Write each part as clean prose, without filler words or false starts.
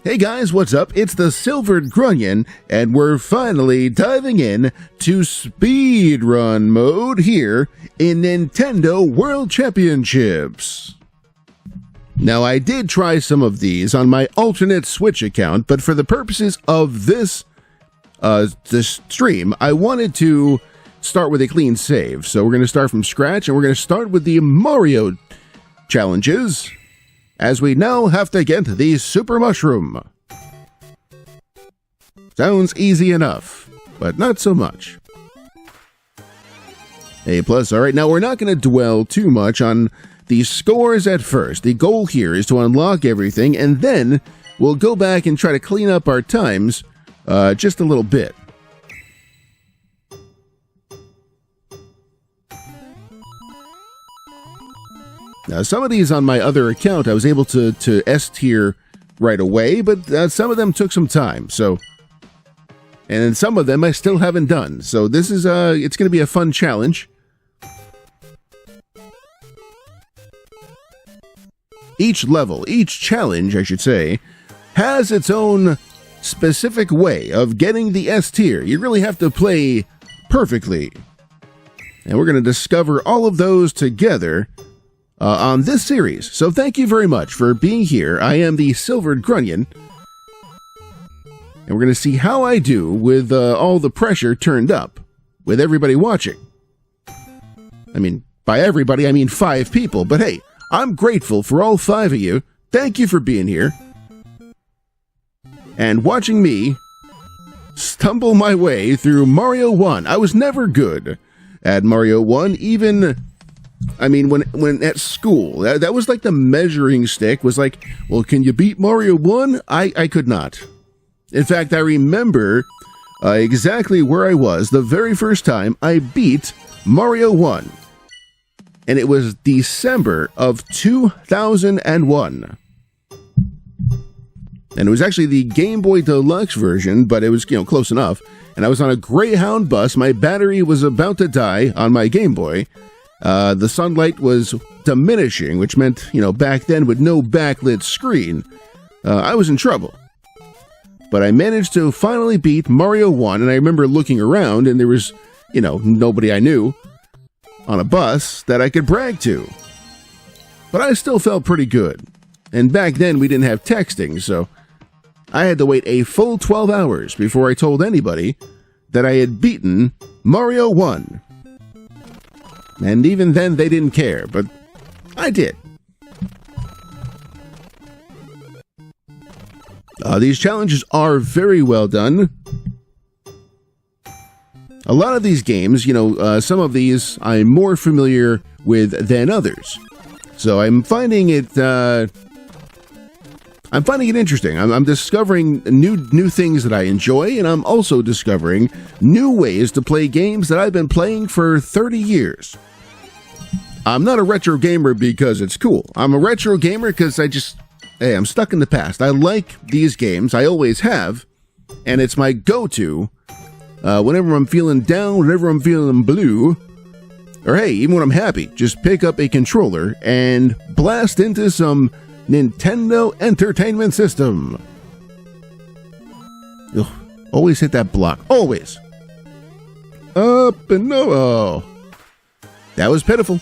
Hey guys, what's up? It's the Silvered Grunion, and we're finally diving in to speedrun mode here in Nintendo World Championships. Now, I did try some of these on my alternate Switch account, but for the purposes of this stream, I wanted to start with a clean save. So we're going to start from scratch, and we're going to start with the Mario challenges, as we now have to get the Super Mushroom. Sounds easy enough, but not so much. A+, alright, now we're not going to dwell too much on the scores at first. The goal here is to unlock everything, and then we'll go back and try to clean up our times just a little bit. Now, some of these on my other account, I was able to S-tier right away, but some of them took some time, so... And then some of them I still haven't done, so this is, it's going to be a fun challenge. Each level, each challenge, I should say, has its own specific way of getting the S-tier. You really have to play perfectly. And we're going to discover all of those together on this series. So thank you very much for being here. I am the Silvered Grunion, and we're going to see how I do with all the pressure turned up, with everybody watching. I mean, by everybody, I mean 5 people, but hey, I'm grateful for all 5 of you. Thank you for being here, and watching me stumble my way through Mario 1. I was never good at Mario 1, even... I mean, when at school, that was like the measuring stick, was like, well, can you beat Mario 1? I could not. In fact, I remember exactly where I was the very first time I beat Mario 1. And it was December of 2001. And it was actually the Game Boy Deluxe version, but it was, close enough. And I was on a Greyhound bus. My battery was about to die on my Game Boy. The sunlight was diminishing, which meant, back then with no backlit screen, I was in trouble. But I managed to finally beat Mario 1, and I remember looking around, and there was, nobody I knew on a bus that I could brag to. But I still felt pretty good. And back then we didn't have texting, so I had to wait a full 12 hours before I told anybody that I had beaten Mario 1. And even then, they didn't care, but I did. These challenges are very well done. A lot of these games, some of these I'm more familiar with than others. So I'm finding it interesting. I'm discovering new things that I enjoy, and I'm also discovering new ways to play games that I've been playing for 30 years. I'm not a retro gamer because it's cool. I'm a retro gamer because I'm stuck in the past. I like these games. I always have, and it's my go-to whenever I'm feeling down, whenever I'm feeling blue, or hey, even when I'm happy. Just pick up a controller and blast into some Nintendo Entertainment System. Ugh, always hit that block. Always. Up and no. Oh. That was pitiful.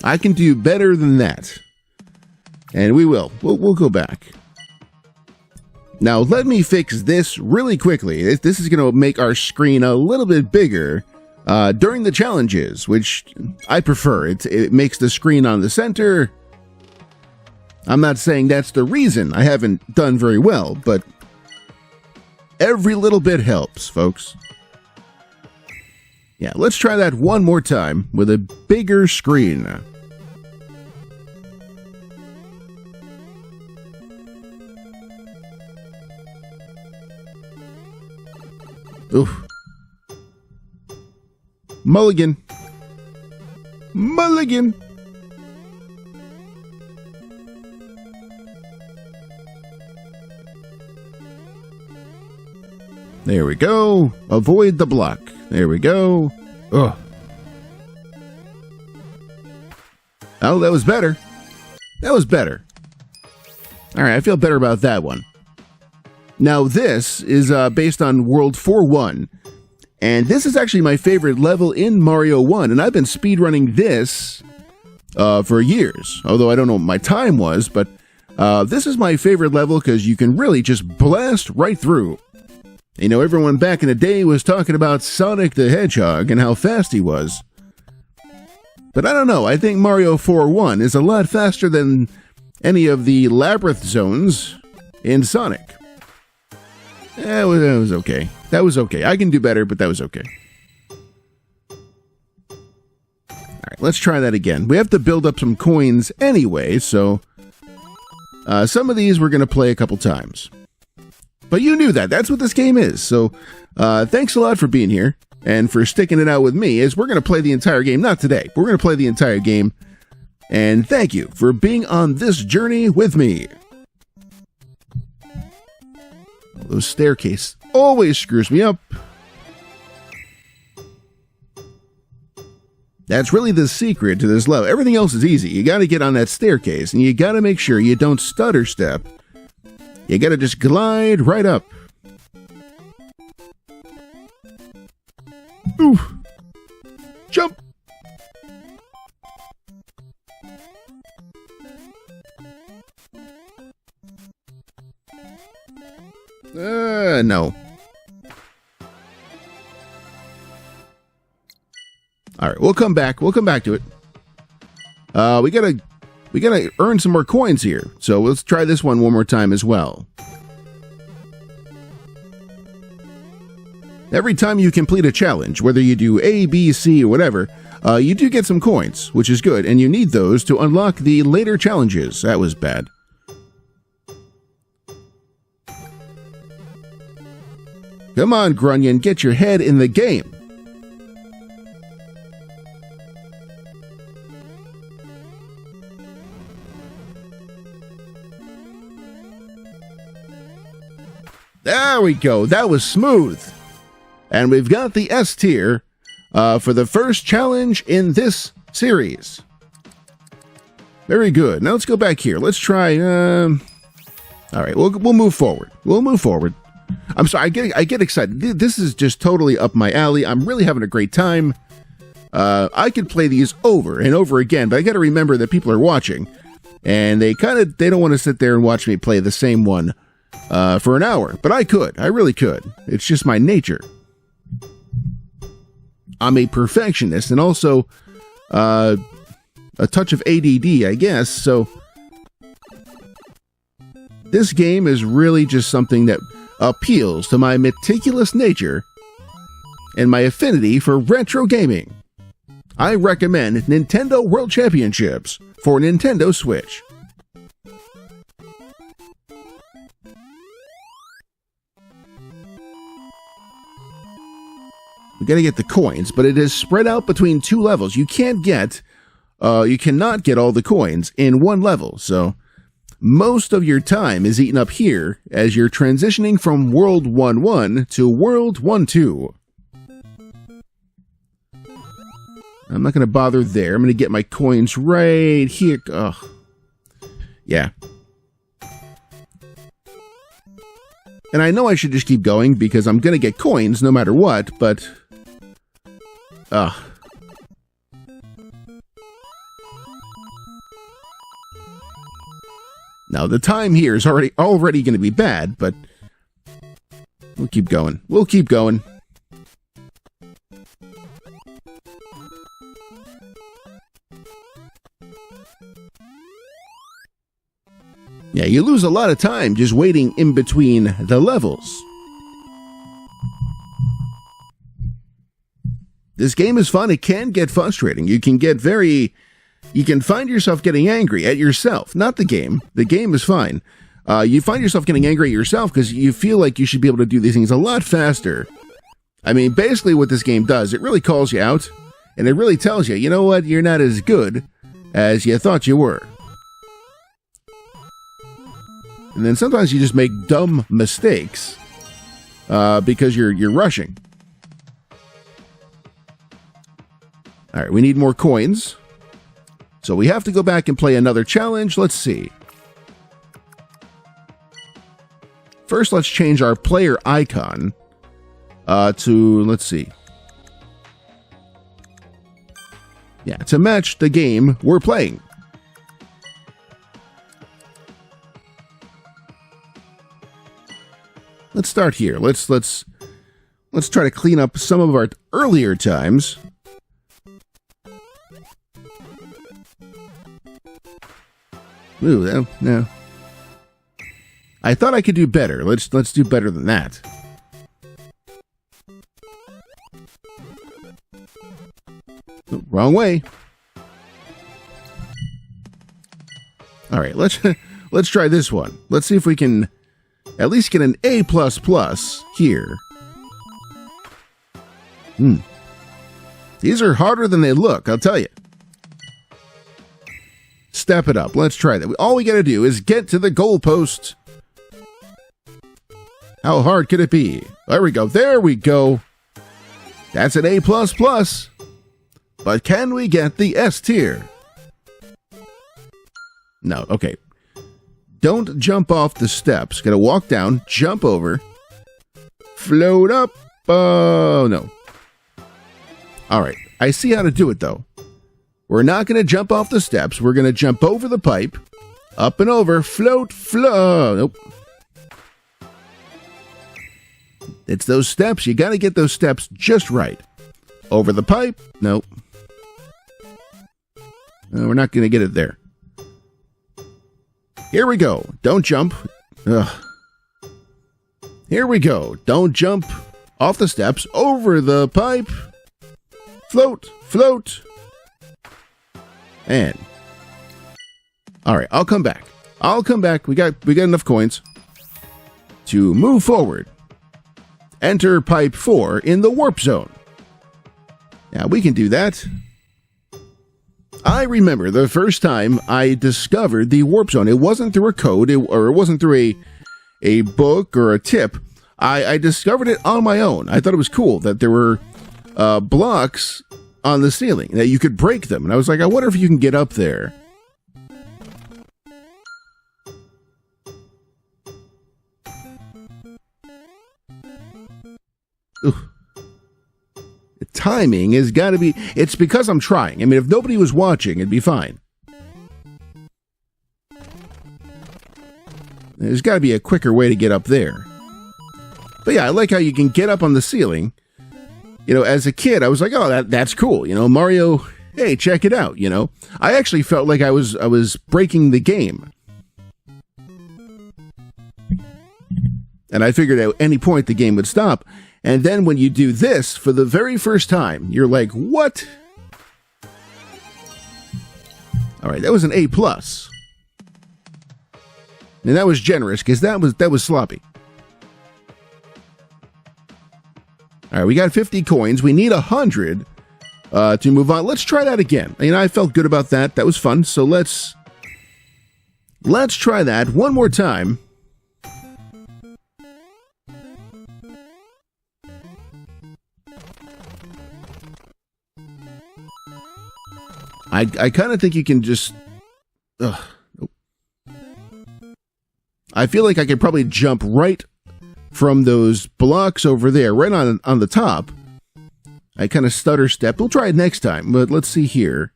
I can do better than that. And we will. We'll go back. Now, let me fix this really quickly. This is going to make our screen a little bit bigger during the challenges, which I prefer. It makes the screen on the center. I'm not saying that's the reason I haven't done very well, but every little bit helps, folks. Yeah, let's try that one more time with a bigger screen. Oof. Mulligan. Mulligan. There we go. Avoid the block. There we go. Ugh. Oh, that was better. That was better. Alright, I feel better about that one. Now, this is based on World 4-1, and this is actually my favorite level in Mario 1, and I've been speedrunning this for years, although I don't know what my time was, but this is my favorite level because you can really just blast right through. You know, everyone back in the day was talking about Sonic the Hedgehog and how fast he was. But I don't know, I think Mario 4-1 is a lot faster than any of the labyrinth zones in Sonic. That was okay. That was okay. I can do better, but that was okay. Alright, let's try that again. We have to build up some coins anyway, so some of these we're going to play a couple times. But you knew that. That's what this game is. So thanks a lot for being here and for sticking it out with me, as we're going to play the entire game. Not today. We're going to play the entire game. And thank you for being on this journey with me. Those staircases always screws me up. That's really the secret to this level. Everything else is easy. You got to get on that staircase, and you got to make sure you don't stutter step. You got to just glide right up. Ooh. Jump. No. All right, we'll come back. We'll come back to it. We gotta earn some more coins here. So let's try this one more time as well. Every time you complete a challenge, whether you do A, B, C, or whatever, you do get some coins, which is good, and you need those to unlock the later challenges. That was bad. Come on, Grunion, get your head in the game. There we go. That was smooth. And we've got the S tier for the first challenge in this series. Very good. Now let's go back here. Let's try... All right, we'll move forward. We'll move forward. I'm sorry, I get excited. This is just totally up my alley. I'm really having a great time. I could play these over and over again, but I got to remember that people are watching, and they don't want to sit there and watch me play the same one for an hour. But I could. I really could. It's just my nature. I'm a perfectionist and also a touch of ADD, I guess. So this game is really just something that appeals to my meticulous nature and my affinity for retro gaming. I recommend Nintendo World Championships for Nintendo Switch. We gotta get the coins, but it is spread out between two levels. You cannot get all the coins in one level, so most of your time is eaten up here as you're transitioning from World 1-1 to World 1-2. I'm not going to bother there. I'm going to get my coins right here. Ugh. Yeah. And I know I should just keep going because I'm going to get coins no matter what, but... Ugh. Now, the time here is already going to be bad, but we'll keep going. We'll keep going. Yeah, you lose a lot of time just waiting in between the levels. This game is fun. It can get frustrating. You can find yourself getting angry at yourself, not the game. The game is fine. You find yourself getting angry at yourself because you feel like you should be able to do these things a lot faster. I mean, basically what this game does, it really calls you out, and it really tells you, you know what, you're not as good as you thought you were. And then sometimes you just make dumb mistakes because you're rushing. All right, we need more coins. So we have to go back and play another challenge. Let's see. first let's change our player icon to, let's see. Yeah, to match the game we're playing. Let's start here. Let's try to clean up some of our earlier times. Ooh, no. I thought I could do better. Let's do better than that. Oh, wrong way. All right, let's try this one. Let's see if we can at least get an A++ here. These are harder than they look, I'll tell you. Step it up. Let's try that. All we got to do is get to the goalpost. How hard could it be? There we go. There we go. That's an A++. But can we get the S tier? No. Okay. Don't jump off the steps. Gotta walk down, jump over, float up. Oh, no. All right. I see how to do it, though. We're not going to jump off the steps. We're going to jump over the pipe, up and over, float, float. Nope. It's those steps. You got to get those steps just right. Over the pipe. Nope. No, we're not going to get it there. Here we go. Don't jump. Ugh. Here we go. Don't jump off the steps. Over the pipe. Float, float. And all right, I'll come back. We got enough coins to move forward. Enter pipe 4 in the warp zone. Now we can do that. I remember the first time I discovered the warp zone. It wasn't through a code, or it wasn't through a book or a tip. I discovered it on my own. I thought it was cool that there were blocks on the ceiling that you could break them, and I was like, I wonder if you can get up there. Ooh. The timing has got to be. It's because I'm trying. I mean, if nobody was watching, it'd be fine. There's got to be a quicker way to get up there. But yeah, I like how you can get up on the ceiling. You know, as a kid, I was like, oh, that's cool. You know, Mario, hey, check it out, you know. I actually felt like I was breaking the game. And I figured at any point the game would stop. And then when you do this for the very first time, you're like, what? All right, that was an A+. And that was generous, because that was sloppy. All right, we got 50 coins. We need 100 to move on. Let's try that again. You know, I felt good about that. That was fun. So let's try that one more time. I kind of think you can just... Nope. I feel like I could probably jump right from those blocks over there, right on the top. I kind of stutter step. We'll try it next time, but let's see here.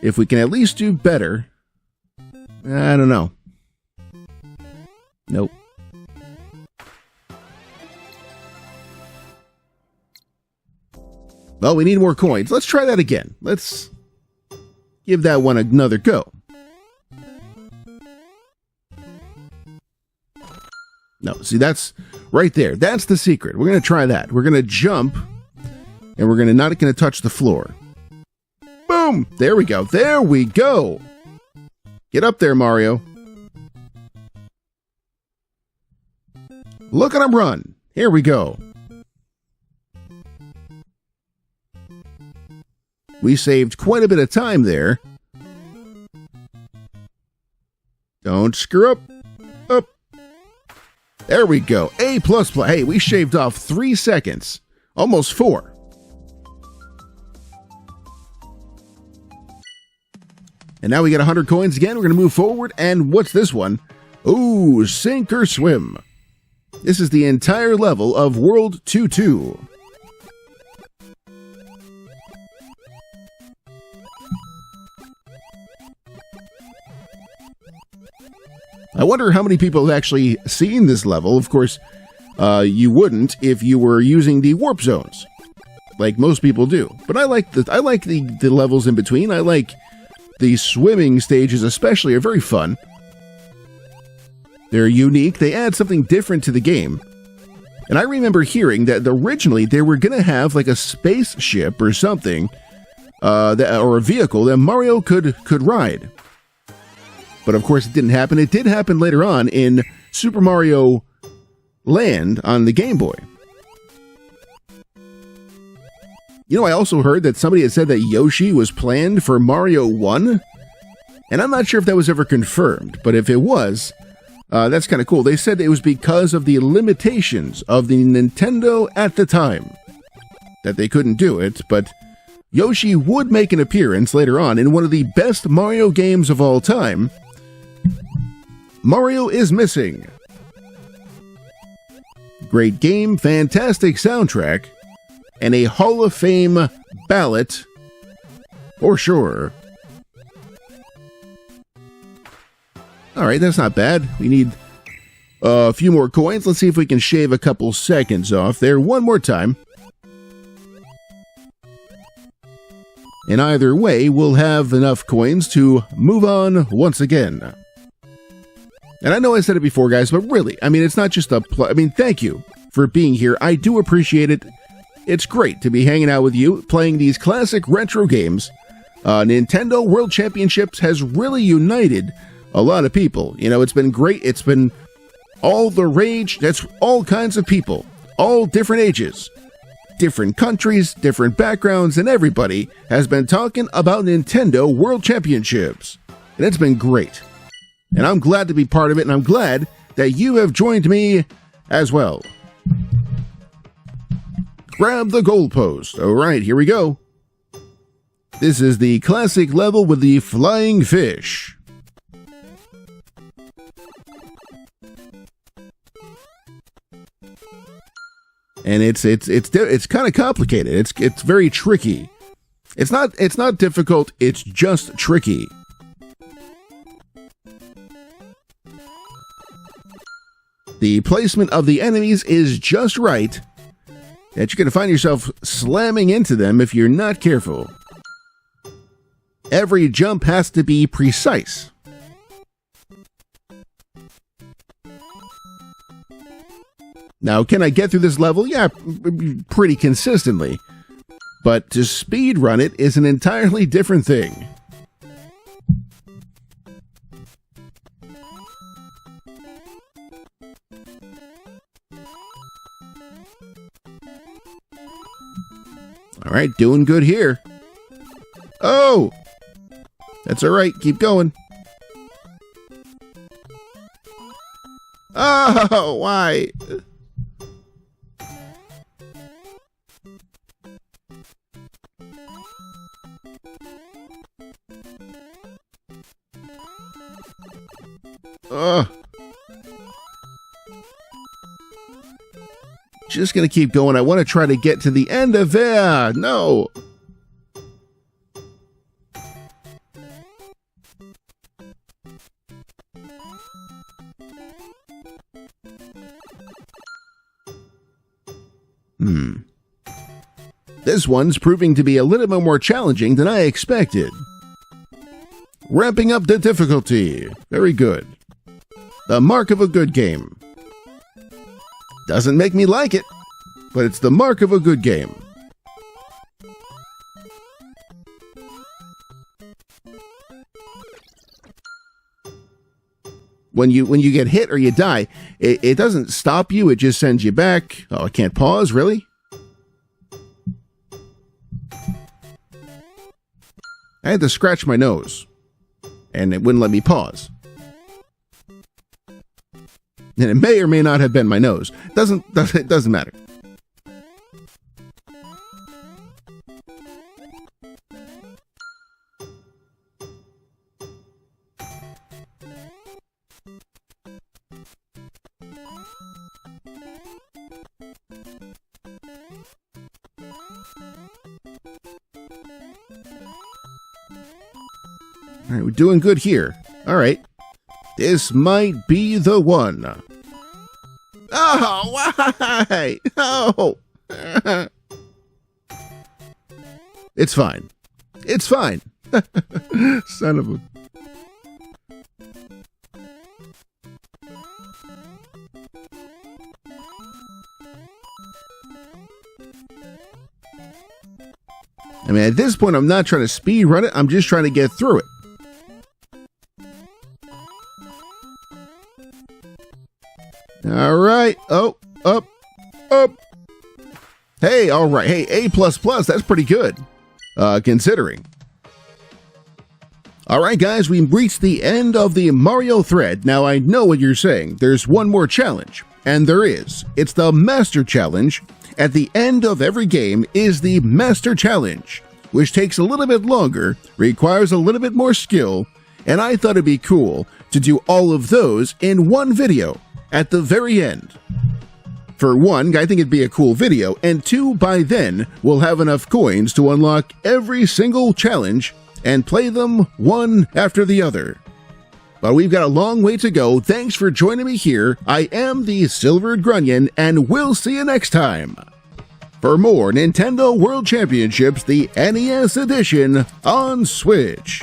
If we can at least do better. I don't know. Nope. Well, we need more coins. Let's try that again. Let's give that one another go. No, see, that's right there. That's the secret. We're going to try that. We're going to jump, and we're not going to touch the floor. Boom! There we go. There we go. Get up there, Mario. Look at him run. Here we go. We saved quite a bit of time there. Don't screw up. Up. There we go. A++. Hey, we shaved off 3 seconds. Almost 4. And now we get 100 coins again. We're going to move forward. And what's this one? Ooh, sink or swim. This is the entire level of World 2-2. I wonder how many people have actually seen this level. Of course, you wouldn't if you were using the warp zones, like most people do. But I like the levels in between. I like the swimming stages especially, are very fun. They're unique. They add something different to the game. And I remember hearing that originally they were going to have like a spaceship or something, or a vehicle that Mario could ride. But of course it didn't happen. It did happen later on in Super Mario Land on the Game Boy. You know, I also heard that somebody had said that Yoshi was planned for Mario 1. And I'm not sure if that was ever confirmed, but if it was, that's kind of cool. They said it was because of the limitations of the Nintendo at the time that they couldn't do it, but Yoshi would make an appearance later on in one of the best Mario games of all time. Mario is Missing. Great game, fantastic soundtrack, and a Hall of Fame ballot, for sure. Alright, that's not bad. We need a few more coins. Let's see if we can shave a couple seconds off there one more time. And either way, we'll have enough coins to move on once again. And I know I said it before, guys, but really, I mean, it's not just thank you for being here. I do appreciate it. It's great to be hanging out with you, playing these classic retro games. Nintendo World Championships has really united a lot of people. You know, it's been great. It's been all the rage. That's all kinds of people, all different ages, different countries, different backgrounds, and everybody has been talking about Nintendo World Championships. And it's been great. And I'm glad to be part of it, and I'm glad that you have joined me as well. Grab the goalpost. All right, here we go. This is the classic level with the flying fish. And it's kind of complicated. It's very tricky. It's not difficult. It's just tricky. The placement of the enemies is just right that you're going to find yourself slamming into them if you're not careful. Every jump has to be precise. Now, can I get through this level? Yeah, pretty consistently. But to speedrun it is an entirely different thing. All right, doing good here. Oh! That's all right, keep going. Oh, why? Just gonna keep going. I want to try to get to the end of it. No. This one's proving to be a little bit more challenging than I expected. Ramping up the difficulty. Very good. The mark of a good game. Doesn't make me like it, but it's the mark of a good game. When you get hit or you die, it doesn't stop you, it just sends you back. Oh, I can't pause, really? I had to scratch my nose, and it wouldn't let me pause. And it may or may not have been my nose. It doesn't matter. All right, we're doing good here. All right. This might be the one. Oh, why? Oh. It's fine. It's fine. Son of a... I mean, at this point, I'm not trying to speed run it. I'm just trying to get through it. All right. Oh, up, up. Hey, all right. Hey, A++. That's pretty good, considering. All right, guys, we've reached the end of the Mario thread. Now, I know what you're saying. There's one more challenge, and there is. It's the Master Challenge. At the end of every game is the Master Challenge, which takes a little bit longer, requires a little bit more skill, and I thought it'd be cool to do all of those in one video at the very end. For one, I think it'd be a cool video, and two, by then, we'll have enough coins to unlock every single challenge and play them one after the other. But we've got a long way to go. Thanks for joining me here. I am the Silvered Grunion, and we'll see you next time for more Nintendo World Championships, the NES edition on Switch.